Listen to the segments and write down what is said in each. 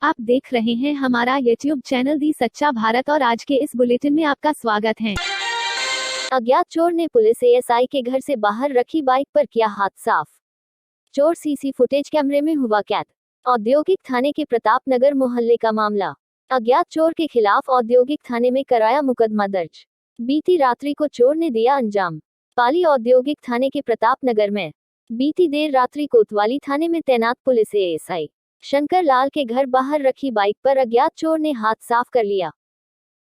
आप देख रहे हैं हमारा YouTube चैनल दी सच्चा भारत और आज के इस बुलेटिन में आपका स्वागत है। अज्ञात चोर ने पुलिस एएसआई के घर से बाहर रखी बाइक पर किया हाथ साफ। चोर सीसी फुटेज कैमरे में हुआ कैद। औद्योगिक थाने के प्रताप नगर मोहल्ले का मामला। अज्ञात चोर के खिलाफ औद्योगिक थाने में कराया मुकदमा दर्ज। बीती रात्रि को चोर ने दिया अंजाम। पाली औद्योगिक थाने के प्रताप नगर में बीती देर रात्रि कोतवाली थाने में तैनात पुलिस एएसआई शंकर लाल के घर बाहर रखी बाइक पर अज्ञात चोर ने हाथ साफ कर लिया।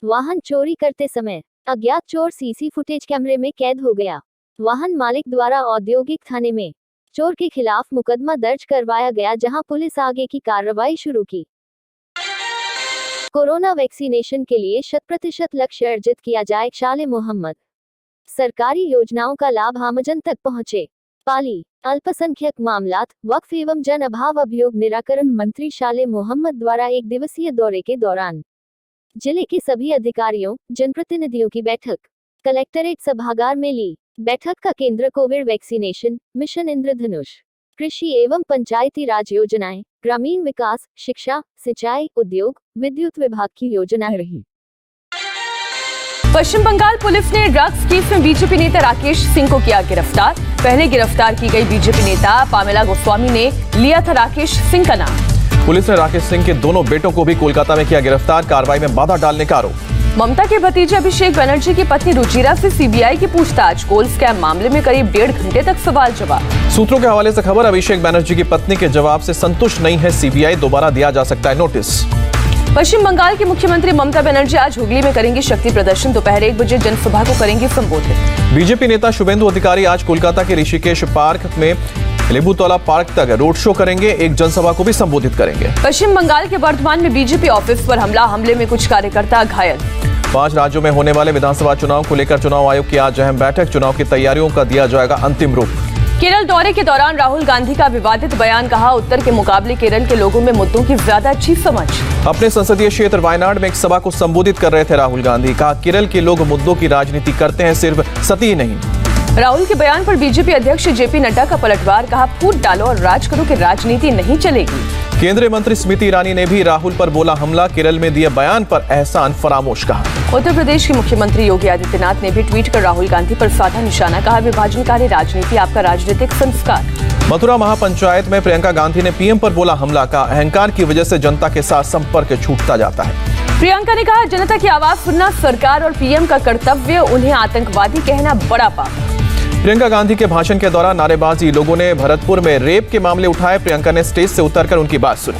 वाहन चोरी करते समय अज्ञात चोर सीसी फुटेज कैमरे में कैद हो गया। वाहन मालिक द्वारा औद्योगिक थाने में चोर के खिलाफ मुकदमा दर्ज करवाया गया, जहां पुलिस आगे की कार्रवाई शुरू की। कोरोना वैक्सीनेशन के लिए 100% लक्ष्य अर्जित किया जाए। शाले मोहम्मद। सरकारी योजनाओं का लाभ आमजन तक पहुंचे। पाली। अल्पसंख्यक मामलात, वक्फ एवं जन अभाव अभियोग निराकरण मंत्री शाले मोहम्मद द्वारा एक दिवसीय दौरे के दौरान जिले के सभी अधिकारियों, जनप्रतिनिधियों की बैठक कलेक्टरेट सभागार में ली। बैठक का केंद्र कोविड वैक्सीनेशन, मिशन इंद्रधनुष, कृषि एवं पंचायती राज योजनाएं, ग्रामीण विकास, शिक्षा, सिंचाई, उद्योग, विद्युत विभाग की योजनाएं रही। पश्चिम बंगाल पुलिस ने ड्रग्स केस में बीजेपी नेता राकेश सिंह को किया गिरफ्तार। पहले गिरफ्तार की गई बीजेपी नेता पामेला गोस्वामी ने लिया था राकेश सिंह का नाम। पुलिस ने राकेश सिंह के दोनों बेटों को भी कोलकाता में किया गिरफ्तार। कार्रवाई में बाधा डालने का आरोप। ममता के भतीजे अभिषेक बनर्जी की पत्नी रुचिरा से सीबीआई की पूछताछ। कोल स्कैम मामले में करीब 1.5 घंटे तक सवाल जवाब। सूत्रों के हवाले से खबर, अभिषेक बनर्जी की पत्नी के जवाब से संतुष्ट नहीं है सीबीआई, दोबारा दिया जा सकता है नोटिस। पश्चिम बंगाल की मुख्यमंत्री ममता बनर्जी आज हुगली में करेंगी शक्ति प्रदर्शन। दोपहर 1 बजे जनसभा को करेंगी संबोधित। बीजेपी नेता शुभेंदु अधिकारी आज कोलकाता के ऋषिकेश पार्क में लेबुतौला पार्क तक रोड शो करेंगे। एक जनसभा को भी संबोधित करेंगे। पश्चिम बंगाल के वर्धमान में बीजेपी ऑफिस पर हमले में कुछ कार्यकर्ता घायल। 5 राज्यों में होने वाले विधानसभा चुनाव को लेकर चुनाव आयोग की आज अहम बैठक। चुनाव की तैयारियों का दिया जाएगा अंतिम रूप। केरल दौरे के दौरान राहुल गांधी का विवादित बयान। कहा, उत्तर के मुकाबले केरल के लोगों में मुद्दों की ज्यादा अच्छी समझ। अपने संसदीय क्षेत्र वायनाड में एक सभा को संबोधित कर रहे थे राहुल गांधी। कहा, केरल के लोग मुद्दों की राजनीति करते हैं, सिर्फ सती नहीं। राहुल के बयान पर बीजेपी अध्यक्ष जेपी नड्डा का पलटवार। कहा, फूट डालो और राज करो की राजनीति नहीं चलेगी। केंद्रीय मंत्री स्मृति ईरानी ने भी राहुल पर बोला हमला। केरल में दिए बयान पर एहसान फरामोश कहा। उत्तर प्रदेश के मुख्यमंत्री योगी आदित्यनाथ ने भी ट्वीट कर राहुल गांधी पर साधा निशाना। कहा, विभाजनकारी राजनीति आपका राजनीतिक संस्कार। मथुरा महापंचायत में प्रियंका गांधी ने पीएम पर बोला हमला। का अहंकार की वजह से जनता के साथ संपर्क छूटता जाता है। प्रियंका ने कहा, जनता की आवाज सुनना सरकार और पीएम का कर्तव्य, उन्हें आतंकवादी कहना बड़ा पाप। प्रियंका गांधी के भाषण के दौरान नारेबाजी। लोगों ने भरतपुर में रेप के मामले उठाए। प्रियंका ने स्टेज से उतरकर उनकी बात सुनी।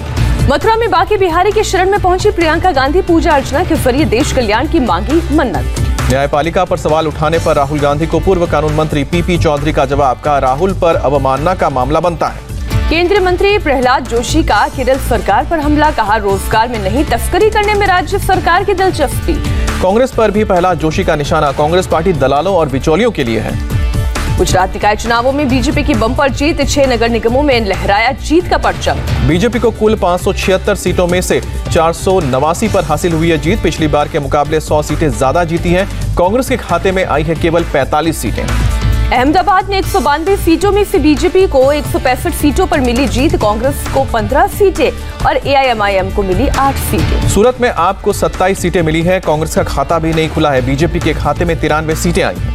मथुरा में बाकी बिहारी के शरण में पहुंची प्रियंका गांधी। पूजा अर्चना के जरिए देश कल्याण की मांगी मन्नत। न्यायपालिका पर सवाल उठाने पर राहुल गांधी को पूर्व कानून मंत्री पीपी चौधरी का जवाब। कहा, राहुल पर अवमानना का मामला बनता है। केंद्रीय मंत्री प्रहलाद जोशी का केरल सरकार पर हमला। कहा, रोजगार में नहीं तस्करी करने में राज्य सरकार की दिलचस्पी। कांग्रेस पर भी प्रहलाद जोशी का निशाना। कांग्रेस पार्टी दलालों और बिचौलियों के लिए है। गुजरात निकाय चुनावों में बीजेपी की बम्पर जीत। 6 नगर निगमों में लहराया जीत का परचम। बीजेपी को कुल 576 सीटों में से 489 पर हासिल हुई है जीत। पिछली बार के मुकाबले 100 सीटें ज्यादा जीती हैं। कांग्रेस के खाते में आई है केवल 45 सीटें। अहमदाबाद में 192 सीटों में से बीजेपी को 165 सीटों पर मिली जीत। कांग्रेस को 15 सीटें और एआईएमआईएम को मिली 8 सीटें। सूरत में आपको 27 सीटें मिली हैं। कांग्रेस का खाता भी नहीं खुला है। बीजेपी के खाते में 93 सीटें आई हैं।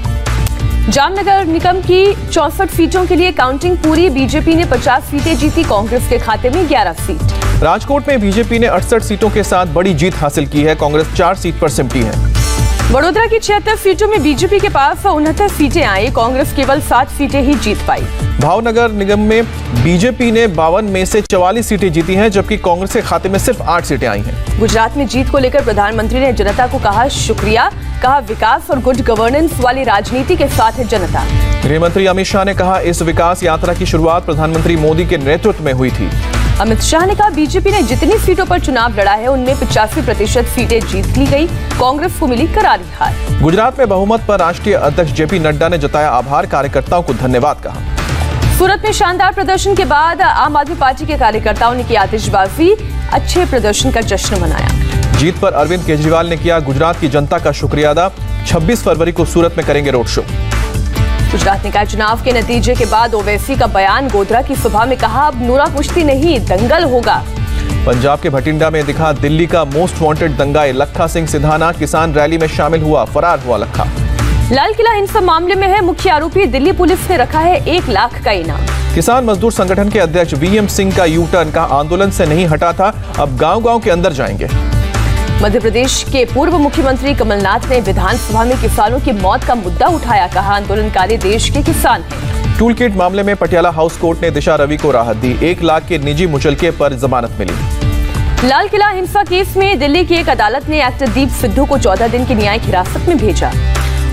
जामनगर निगम की 64 सीटों के लिए काउंटिंग पूरी। बीजेपी ने 50 सीटें जीती। कांग्रेस के खाते में 11 सीट। राजकोट में बीजेपी ने 68 सीटों के साथ बड़ी जीत हासिल की है। कांग्रेस 4 सीट पर सिमटी है। वडोदरा की 76 सीटों में बीजेपी के पास 69 सीटें आई। कांग्रेस केवल 7 सीटें ही जीत पाई। भावनगर निगम में बीजेपी ने 52 में से 44 सीटें जीती हैं, जबकि कांग्रेस के खाते में सिर्फ 8 सीटें आई हैं। गुजरात में जीत को लेकर प्रधानमंत्री ने जनता को कहा शुक्रिया। कहा, विकास और गुड गवर्नेंस वाली राजनीति के साथ है जनता। गृह मंत्री अमित शाह ने कहा, इस विकास यात्रा की शुरुआत प्रधानमंत्री मोदी के नेतृत्व में हुई थी। अमित शाह ने कहा, बीजेपी ने जितनी सीटों पर चुनाव लड़ा है उनमें 85% सीटें जीत ली गई। कांग्रेस को मिली करारी हार। गुजरात में बहुमत पर राष्ट्रीय अध्यक्ष जेपी नड्डा ने जताया आभार। कार्यकर्ताओं को धन्यवाद कहा। सूरत में शानदार प्रदर्शन के बाद आम आदमी पार्टी के कार्यकर्ताओं ने की आतिशबाजी। अच्छे प्रदर्शन का जश्न मनाया। जीत पर अरविंद केजरीवाल ने किया गुजरात की जनता का शुक्रिया अदा। 26 फरवरी को सूरत में करेंगे रोड शो। गुजरात निकाय चुनाव के नतीजे के बाद ओवैसी का बयान। गोधरा की सभा में कहा, अब नूरा कुश्ती नहीं दंगल होगा। पंजाब के भटिंडा में दिखा दिल्ली का मोस्ट वांटेड दंगाई लखा सिंह सिधाना, किसान रैली में शामिल हुआ, फरार हुआ लखा। लाल किला हिंसा मामले में है मुख्य आरोपी, दिल्ली पुलिस ने रखा है 1 लाख का इनाम। किसान मजदूर संगठन के अध्यक्ष वीएम सिंह का यू टर्न, का आंदोलन से नहीं हटा था, अब गांव-गांव के अंदर जाएंगे। मध्य प्रदेश के पूर्व मुख्यमंत्री कमलनाथ ने विधानसभा में किसानों की मौत का मुद्दा उठाया, कहा आंदोलनकारी देश के किसान हैं। टूल किट मामले में पटियाला हाउस कोर्ट ने दिशा रवि को राहत दी, 1 लाख के निजी मुचलके पर जमानत मिली। लाल किला हिंसा केस में दिल्ली की एक अदालत ने एक्टर दीप सिद्धू को 14 दिन की न्यायिक हिरासत में भेजा।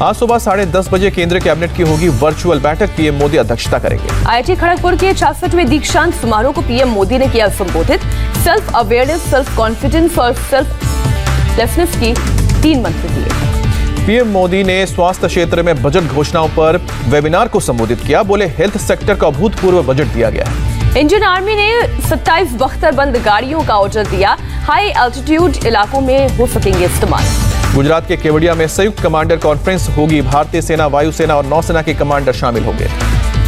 आज सुबह 10:30 बजे केंद्रीय कैबिनेट की होगी वर्चुअल बैठक, पीएम मोदी अध्यक्षता करेंगे। आईआईटी खड़गपुर के 66वें दीक्षांत समारोह को पीएम मोदी ने किया संबोधित। सेल्फ अवेयरनेस, सेल्फ कॉन्फिडेंस और सेल्फलेसनेस की 3 मंत्र दिए। पीएम मोदी ने स्वास्थ्य क्षेत्र में बजट घोषणाओं पर वेबिनार को संबोधित किया, बोले हेल्थ सेक्टर का अभूतपूर्व बजट दिया गया है। इंडियन आर्मी ने 27 बख्तरबंद गाड़ियों का ऑर्डर दिया, हाई एल्टीट्यूड इलाकों में हो सकेंगे इस्तेमाल। गुजरात के केवड़िया में संयुक्त कमांडर कॉन्फ्रेंस होगी, भारतीय सेना, वायुसेना और नौसेना के कमांडर शामिल होंगे।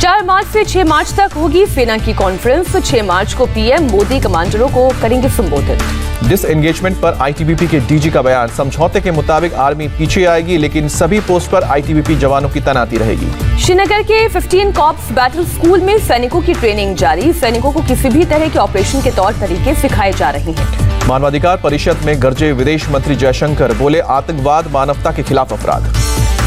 4 मार्च से 6 मार्च तक होगी सेना की कॉन्फ्रेंस, 6 मार्च को पीएम मोदी कमांडरों को करेंगे संबोधित। डिसएंगेजमेंट पर आईटीबीपी के डीजी का बयान, समझौते के मुताबिक आर्मी पीछे आएगी, लेकिन सभी पोस्ट पर आईटीबीपी जवानों की तैनाती रहेगी। श्रीनगर के 15 कॉर्प्स बैटल स्कूल में सैनिकों की ट्रेनिंग जारी, सैनिकों को किसी भी तरह के ऑपरेशन के तौर तरीके सिखाए जा रहे हैं। मानवाधिकार परिषद में गरजे विदेश मंत्री जयशंकर, बोले आतंकवाद मानवता के खिलाफ अपराध।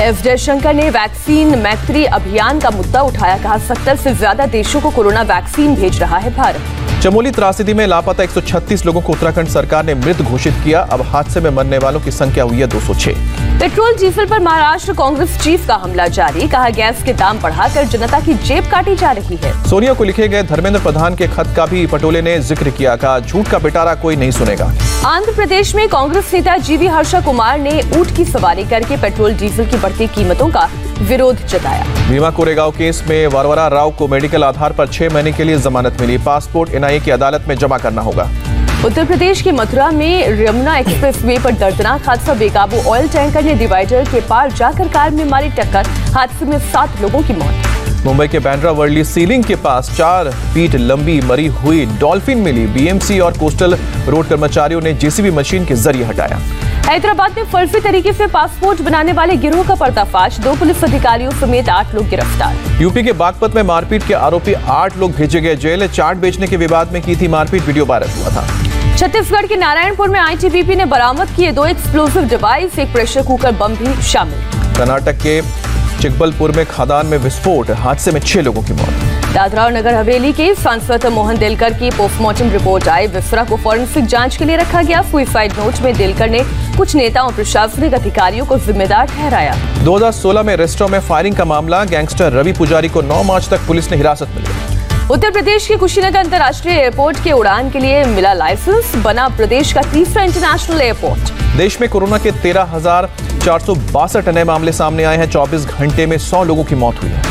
एस जयशंकर ने वैक्सीन मैत्री अभियान का मुद्दा उठाया, कहा 70 से ज्यादा देशों को कोरोना वैक्सीन भेज रहा है भारत। चमोली त्रासदी में लापता 136 लोगों को उत्तराखंड सरकार ने मृत घोषित किया, अब हादसे में मरने वालों की संख्या हुई है 206। पेट्रोल डीजल पर महाराष्ट्र कांग्रेस चीफ का हमला जारी, कहा गैस के दाम बढ़ाकर जनता की जेब काटी जा रही है। सोनिया को लिखे गए धर्मेंद्र प्रधान के खत का भी पटोले ने जिक्र किया, कहा झूठ का पिटारा कोई नहीं सुनेगा। आंध्र प्रदेश में कांग्रेस नेता जीवी हर्षा कुमार ने ऊंट की सवारी करके पेट्रोल डीजल की बढ़ती कीमतों का विरोध जताया। भीमा कोरेगांव केस में वरवरा राव को मेडिकल आधार पर 6 महीने के लिए जमानत मिली, पासपोर्ट एनआईए की अदालत में जमा करना होगा। उत्तर प्रदेश के मथुरा में यमुना एक्सप्रेसवे पर दर्दनाक हादसा, बेकाबू ऑयल टैंकर ने डिवाइडर के पार जाकर कार में मारी टक्कर, हादसे में 7 लोगों की मौत। मुंबई के बांद्रा वर्ली सीलिंग के पास 4 फीट लंबी मरी हुई डॉल्फिन मिली, बीएमसी और कोस्टल रोड कर्मचारियों ने जेसीबी मशीन के जरिए हटाया। हैदराबाद में फर्जी तरीके से पासपोर्ट बनाने वाले गिरोह का पर्दाफाश, 2 पुलिस अधिकारियों समेत 8 लोग गिरफ्तार। यूपी के बागपत में मारपीट के आरोपी 8 लोग भेजे गए जेल, चाट बेचने के विवाद में की थी मारपीट, वीडियो वायरल हुआ था। छत्तीसगढ़ के नारायणपुर में आईटीबीपी ने बरामद किए 2 एक्सप्लोसिव डिवाइस, एक प्रेशर कुकर बम भी शामिल। कर्नाटक के चिकबलपुर में खदान में विस्फोट, हादसे में 6 लोगों की मौत। दादरा और नगर हवेली के सांसद मोहन देलकर की पोस्टमार्टम रिपोर्ट आई, बिस्तरा को फॉरेंसिक जांच के लिए रखा गया। सुसाइड नोट में देलकर ने कुछ नेताओं और प्रशासनिक अधिकारियों को जिम्मेदार ठहराया। 2016 में रेस्टोरेंट में फायरिंग का मामला, गैंगस्टर रवि पुजारी को 9 मार्च तक पुलिस ने हिरासत में लिया। उत्तर प्रदेश के कुशीनगर अंतर्राष्ट्रीय एयरपोर्ट के उड़ान के लिए मिला लाइसेंस, बना प्रदेश का तीसरा इंटरनेशनल एयरपोर्ट। देश में कोरोना के 13,462 नए मामले सामने आए हैं, 24 घंटे में 100 लोगों की मौत हुई है।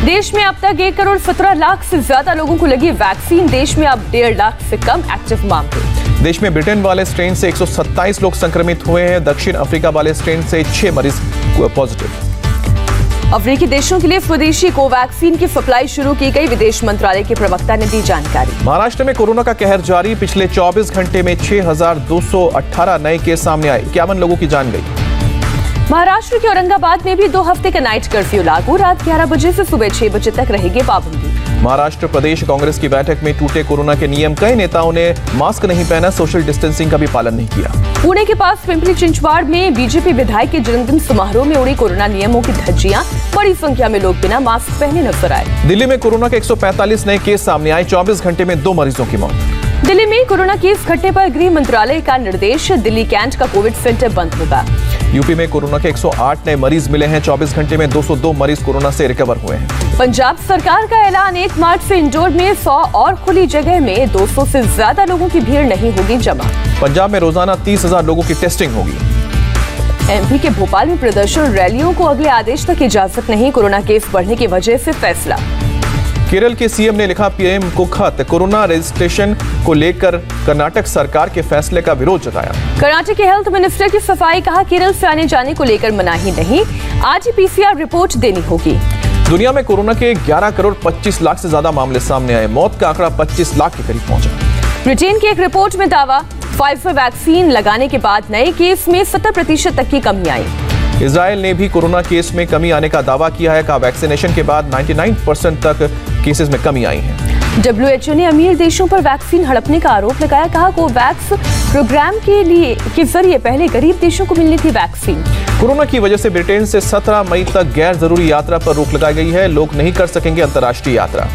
देश में अब तक 1 करोड़ 17 लाख से ज्यादा लोगों को लगी वैक्सीन, देश में अब 1.5 लाख से कम एक्टिव मामले। देश में ब्रिटेन वाले स्ट्रेन से 127 लोग संक्रमित हुए हैं, दक्षिण अफ्रीका वाले स्ट्रेन से 6 मरीज पॉजिटिव। अफ्रीकी देशों के लिए स्वदेशी कोवैक्सीन की सप्लाई शुरू की गई, विदेश मंत्रालय के प्रवक्ता ने दी जानकारी। महाराष्ट्र में कोरोना का कहर जारी, पिछले 24 घंटे में 6,218 नए केस सामने आए, 51 लोगों की जान गई। महाराष्ट्र के औरंगाबाद में भी 2 हफ्ते का नाइट कर्फ्यू लागू, रात 11 बजे से सुबह 6 बजे तक रहेगी पाबंदी। महाराष्ट्र प्रदेश कांग्रेस की बैठक में टूटे कोरोना के नियम, कई नेताओं ने मास्क नहीं पहना, सोशल डिस्टेंसिंग का भी पालन नहीं किया। पुणे के पास पिंपरी चिंचवाड़ में बीजेपी विधायक के जन्मदिन समारोह में उड़ी कोरोना नियमों की धज्जियां, बड़ी संख्या में लोग बिना मास्क पहने नजर आए। दिल्ली में कोरोना के 145 नए केस सामने आए, 24 घंटे में 2 मरीजों की मौत। दिल्ली में कोरोना केस घटने पर गृह मंत्रालय का निर्देश, दिल्ली कैंट का कोविड सेंटर बंद होगा। यूपी में कोरोना के 108 नए मरीज मिले हैं, 24 घंटे में 202 मरीज कोरोना से रिकवर हुए हैं। पंजाब सरकार का ऐलान, 1 मार्च से इंदौर में 100 और खुली जगह में 200 से ज्यादा लोगों की भीड़ नहीं होगी जमा। पंजाब में रोजाना 30,000 लोगों की टेस्टिंग होगी। एमपी के भोपाल में प्रदर्शन रैलियों को अगले आदेश तक इजाजत नहीं, कोरोना केस बढ़ने की वजह से फैसला। केरल के सीएम ने लिखा पीएम को खत, कोरोना रजिस्ट्रेशन को लेकर कर्नाटक सरकार के फैसले का विरोध जताया। कर्नाटक के हेल्थ मिनिस्टर की सफाई, कहा केरल से आने जाने को लेकर मनाही नहीं, आज ही पीसीआर रिपोर्ट देनी होगी। दुनिया में कोरोना के 11 करोड़ 25 लाख से ज्यादा मामले सामने आए, मौत का आंकड़ा 25 लाख के करीब पहुंचा। ब्रिटेन की एक रिपोर्ट में दावा, फाइजर वैक्सीन लगाने के बाद नए केस में 70% तक की कमी आई। इजराइल ने भी कोरोना केस में कमी आने का दावा किया है। कहा वैक्सीनेशन के बाद 99% तक केसेस में कमी आई है। WHO ने अमीर देशों पर वैक्सीन हड़पने का आरोप लगाया। कहा कोवैक्स प्रोग्राम के जरिए पहले गरीब देशों को मिलनी थी वैक्सीन। कोरोना की वजह से ब्रिटेन से 17 मई तक गैर जरूरी यात्रा पर रोक लगाई गई है। लोग नहीं कर सकेंगे अंतर्राष्ट्रीय यात्रा।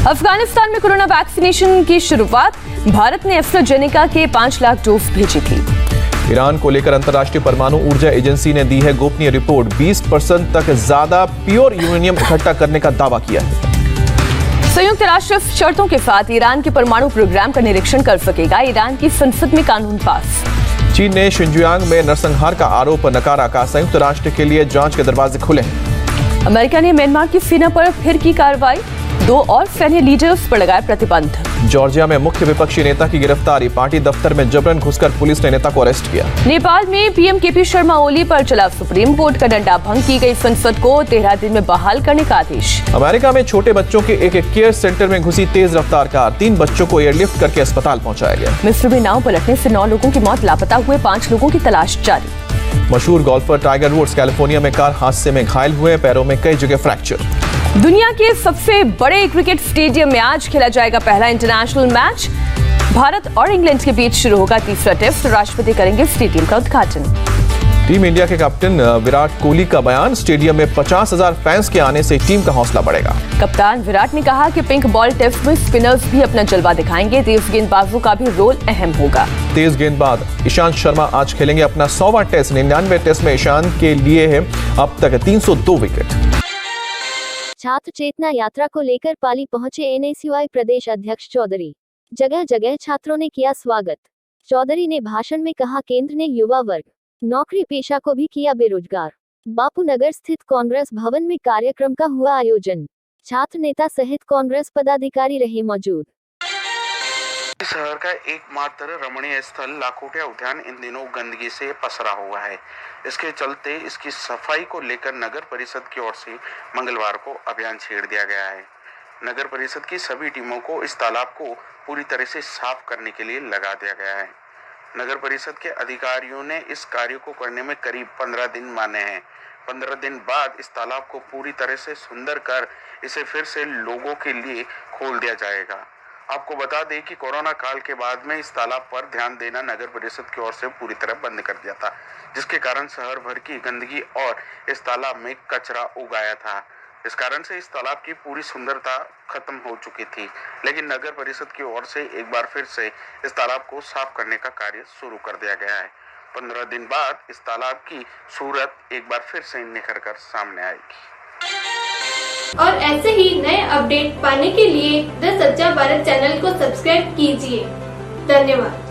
अफगानिस्तान में कोरोना वैक्सीनेशन की शुरुआत, भारत ने एस्ट्राजेनेका के 5 लाख डोज भेजी थी। ईरान को लेकर अंतर्राष्ट्रीय परमाणु ऊर्जा एजेंसी ने दी है गोपनीय रिपोर्ट। 20% तक ज्यादा प्योर यूरेनियम इकट्ठा करने का दावा किया है। संयुक्त राष्ट्र शर्तों के साथ ईरान के परमाणु प्रोग्राम का निरीक्षण कर सकेगा। ईरान की संसद में कानून पास। चीन ने शिनजियांग में नरसंहार का आरोप नकारा। कहा संयुक्त राष्ट्र के लिए जांच के दरवाजे खुले हैं। अमेरिका ने म्यांमार की सेना पर फिर की कार्रवाई, 2 और सैन्य लीडर्स पर लगाए प्रतिबंध। जॉर्जिया में मुख्य विपक्षी नेता की गिरफ्तारी। पार्टी दफ्तर में जबरन घुसकर पुलिस ने नेता को अरेस्ट किया। नेपाल में पीएम केपी शर्मा ओली पर चला सुप्रीम कोर्ट का डंडा। भंग की गई संसद को 13 दिन में बहाल करने का आदेश। अमेरिका में छोटे बच्चों के एक केयर सेंटर में घुसी तेज रफ्तार कार। 3 बच्चों को एयरलिफ्ट करके अस्पताल पहुंचाया गया। मिस्र में नाव पलटने से 9 लोगों की मौत, लापता हुए 5 लोगों की तलाश जारी। मशहूर गोल्फर टाइगर वुड्स कैलिफोर्निया में कार हादसे में घायल हुए। पैरों में कई जगह फ्रैक्चर। दुनिया के सबसे बड़े क्रिकेट स्टेडियम में आज खेला जाएगा पहला इंटरनेशनल मैच। भारत और इंग्लैंड के बीच शुरू होगा तीसरा टेस्ट। राष्ट्रपति करेंगे स्टेडियम का उद्घाटन। टीम इंडिया के कैप्टन विराट कोहली का बयान, स्टेडियम में 50,000 फैंस के आने से टीम का हौसला बढ़ेगा। कप्तान विराट ने कहा कि पिंक बॉल टेस्ट में स्पिनर्स भी अपना जलवा दिखाएंगे। तेज गेंदबाजों का भी रोल अहम होगा। तेज गेंदबाज ईशांत शर्मा आज खेलेंगे अपना 100वां टेस्ट। 99वें टेस्ट में ईशांत के लिए है अब तक 302 विकेट। छात्र चेतना यात्रा को लेकर पाली पहुंचे एनएसयूआई प्रदेश अध्यक्ष चौधरी। जगह जगह छात्रों ने किया स्वागत। चौधरी ने भाषण में कहा केंद्र ने युवा वर्ग, नौकरी पेशा को भी किया बेरोजगार। बापू नगर स्थित कांग्रेस भवन में कार्यक्रम का हुआ आयोजन। छात्र नेता सहित कांग्रेस पदाधिकारी रहे मौजूद। शहर का एकमात्र रमणीय स्थल लाखोटिया उद्यान इन दिनों गंदगी से पसरा हुआ है। इसके चलते इसकी सफाई को लेकर नगर परिषद की ओर से मंगलवार को अभियान छेड़ दिया गया है। नगर परिषद की सभी टीमों को इस तालाब को पूरी तरह से साफ करने के लिए लगा दिया गया है। नगर परिषद के अधिकारियों ने इस कार्य को करने में करीब 15 दिन माने हैं। 15 दिन बाद इस तालाब को पूरी तरह से सुंदर कर इसे फिर से लोगों के लिए खोल दिया जाएगा। आपको बता दें कि कोरोना काल के बाद में इस तालाब पर ध्यान देना नगर परिषद की ओर से पूरी तरह बंद कर दिया था, जिसके कारण शहर भर की गंदगी और इस तालाब में कचरा उगाया था। इस कारण से इस तालाब की पूरी सुंदरता खत्म हो चुकी थी। लेकिन नगर परिषद की ओर से एक बार फिर से इस तालाब को साफ करने का कार्य शुरू कर दिया गया है। 15 दिन बाद इस तालाब की सूरत एक बार फिर से निखर कर सामने आएगी। और ऐसे ही नए अपडेट पाने के लिए द सच्चा भारत चैनल को सब्सक्राइब कीजिए। धन्यवाद।